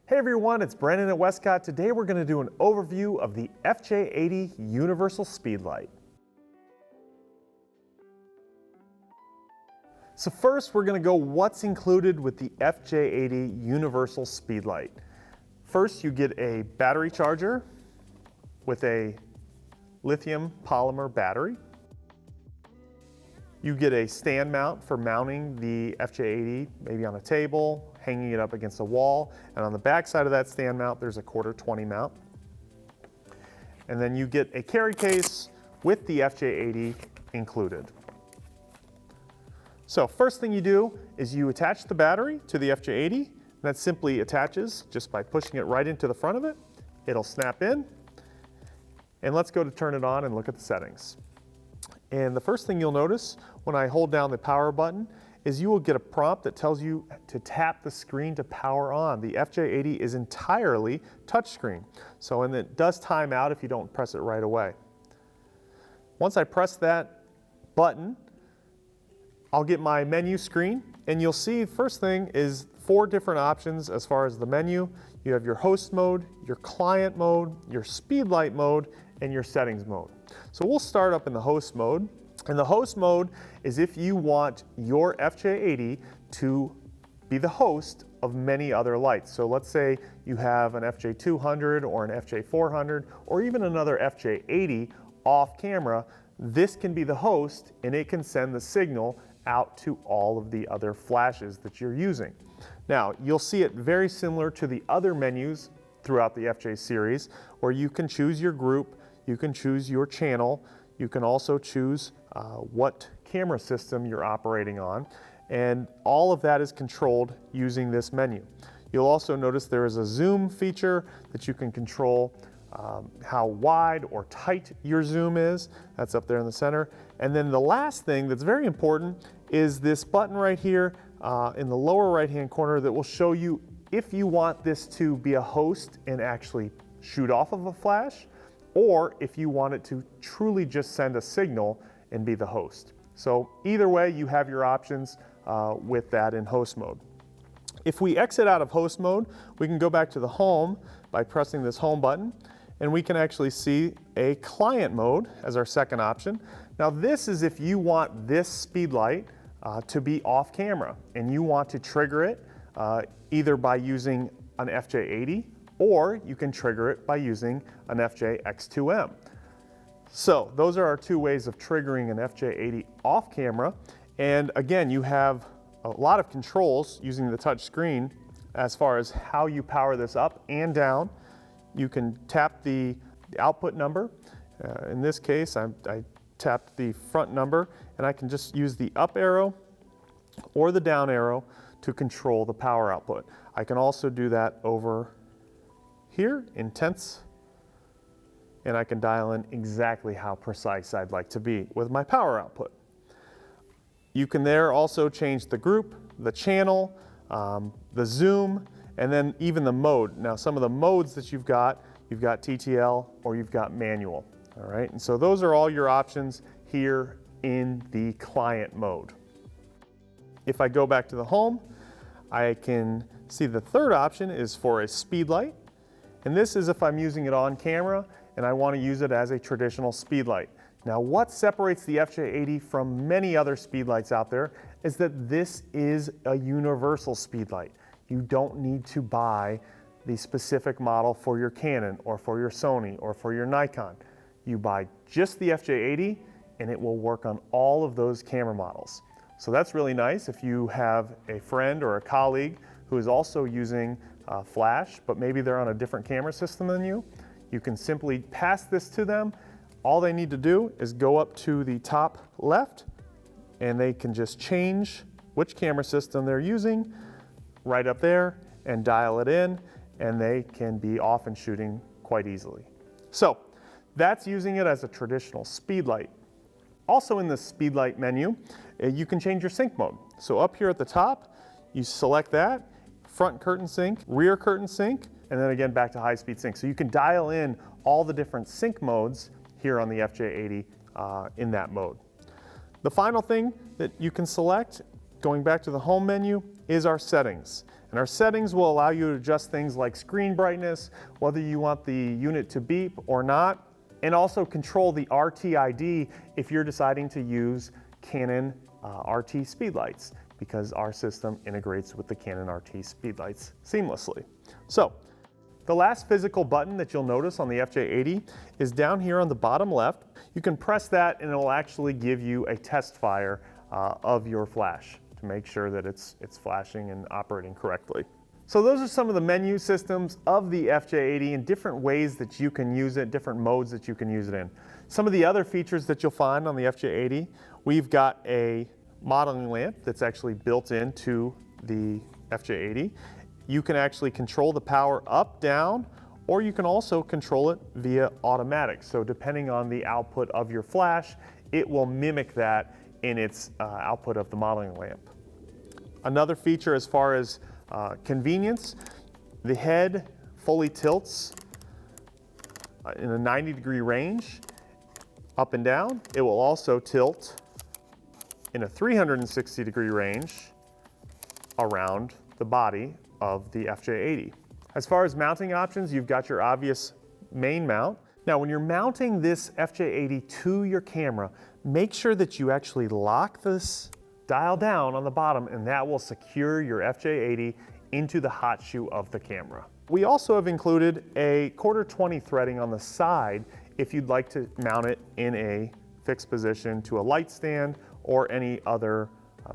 Hey everyone, it's Brandon at Westcott. Today we're going to do an overview of the FJ80 Universal Speedlight. So first we're going to go what's included with the FJ80 Universal Speedlight. First you get a battery charger with a lithium polymer battery. You get a stand mount for mounting the FJ80 maybe on a table, hanging it up against a wall, and on the back side of that stand mount there's a 1/4-20 mount. And then you get a carry case with the FJ80 included. So first thing you do is you attach the battery to the FJ80, and that simply attaches just by pushing it right into the front of it. It'll snap in, and let's go to turn it on and look at the settings. And the first thing you'll notice when I hold down the power button is you will get a prompt that tells you to tap the screen to power on. The FJ80 is entirely touchscreen, and it does time out if you don't press it right away. Once I press that button, I'll get my menu screen, and you'll see first thing is 4 different options as far as the menu. You have your host mode, your client mode, your speedlight mode, and your settings mode. So we'll start up in the host mode. And the host mode is if you want your FJ80 to be the host of many other lights. So let's say you have an FJ200 or an FJ400 or even another FJ80 off camera. This can be the host, and it can send the signal out to all of the other flashes that you're using. Now, you'll see it very similar to the other menus throughout the FJ series, where you can choose your group, you can choose your channel, you can also choose what camera system you're operating on, and all of that is controlled using this menu. You'll also notice there is a zoom feature that you can control how wide or tight your zoom is. That's up there in the center. And then the last thing that's very important is this button right here in the lower right hand corner that will show you if you want this to be a host and actually shoot off of a flash, or if you want it to truly just send a signal and be the host. So either way, you have your options with that in host mode. If we exit out of host mode, we can go back to the home by pressing this home button, and we can actually see a client mode as our second option. Now this is if you want this speedlight to be off camera and you want to trigger it either by using an FJ80, or you can trigger it by using an FJ-X2M. So those are our 2 ways of triggering an FJ80 off camera. And again, you have a lot of controls using the touch screen as far as how you power this up and down. You can tap the output number. In this case, I tapped the front number, and I can just use the up arrow or the down arrow to control the power output. I can also do that over here in tenths, and I can dial in exactly how precise I'd like to be with my power output. You can there also change the group, the channel, the zoom, and then even the mode. Now some of the modes that you've got TTL or you've got manual, all right? And so those are all your options here in the client mode. If I go back to the home, I can see the third option is for a speedlight. And this is if I'm using it on camera and I want to use it as a traditional speedlight. Now what separates the FJ80 from many other speedlights out there is that this is a universal speedlight. You don't need to buy the specific model for your Canon or for your Sony or for your Nikon. You buy just the FJ80 and it will work on all of those camera models. So that's really nice if you have a friend or a colleague who is also using flash, but maybe they're on a different camera system than you. You can simply pass this to them. All they need to do is go up to the top left, and they can just change which camera system they're using right up there and dial it in, and they can be off and shooting quite easily. So that's using it as a traditional speedlight. Also in the speedlight menu, you can change your sync mode. So up here at the top, you select that, front curtain sync, rear curtain sync, and then again back to high speed sync. So you can dial in all the different sync modes here on the FJ80 in that mode. The final thing that you can select, going back to the home menu, is our settings. And our settings will allow you to adjust things like screen brightness, whether you want the unit to beep or not, and also control the RTID if you're deciding to use Canon RT Speedlights, because our system integrates with the Canon RT Speedlights seamlessly. So, the last physical button that you'll notice on the FJ80 is down here on the bottom left. You can press that and it will actually give you a test fire of your flash to make sure that it's flashing and operating correctly. So those are some of the menu systems of the FJ80 and different ways that you can use it, different modes that you can use it in. Some of the other features that you'll find on the FJ80, we've got a modeling lamp that's actually built into the FJ80. You can actually control the power up, down, or you can also control it via automatic. So depending on the output of your flash, it will mimic that in its output of the modeling lamp. Another feature as far as convenience, the head fully tilts in a 90-degree range up and down. It will also tilt in a 360-degree range around the body of the FJ80. As far as mounting options, you've got your obvious main mount. Now, when you're mounting this FJ80 to your camera, make sure that you actually lock this dial down on the bottom, and that will secure your FJ80 into the hot shoe of the camera. We also have included a 1/4-20 threading on the side if you'd like to mount it in a fixed position to a light stand or any other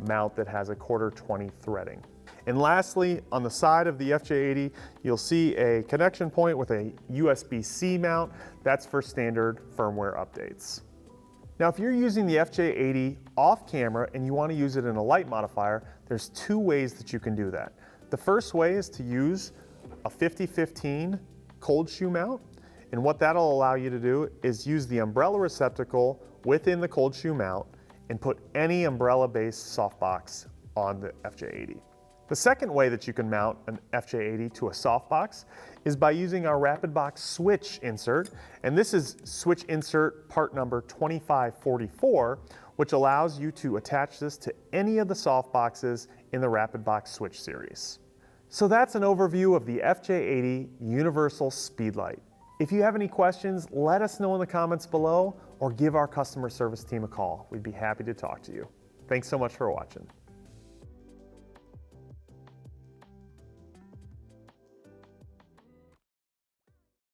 mount that has a 1/4-20 threading. And lastly, on the side of the FJ80, you'll see a connection point with a USB-C mount. That's for standard firmware updates. Now, if you're using the FJ80 off camera and you want to use it in a light modifier, there's two ways that you can do that. The first way is to use a 50-15 cold shoe mount. And what that'll allow you to do is use the umbrella receptacle within the cold shoe mount and put any umbrella-based softbox on the FJ80. The second way that you can mount an FJ80 to a softbox is by using our rapid box switch insert, and this is switch insert part number 2544, which allows you to attach this to any of the softboxes in the rapid box switch series. So that's an overview of the FJ80 Universal Speedlight. If you have any questions, let us know in the comments below or give our customer service team a call. We'd be happy to talk to you. Thanks so much for watching.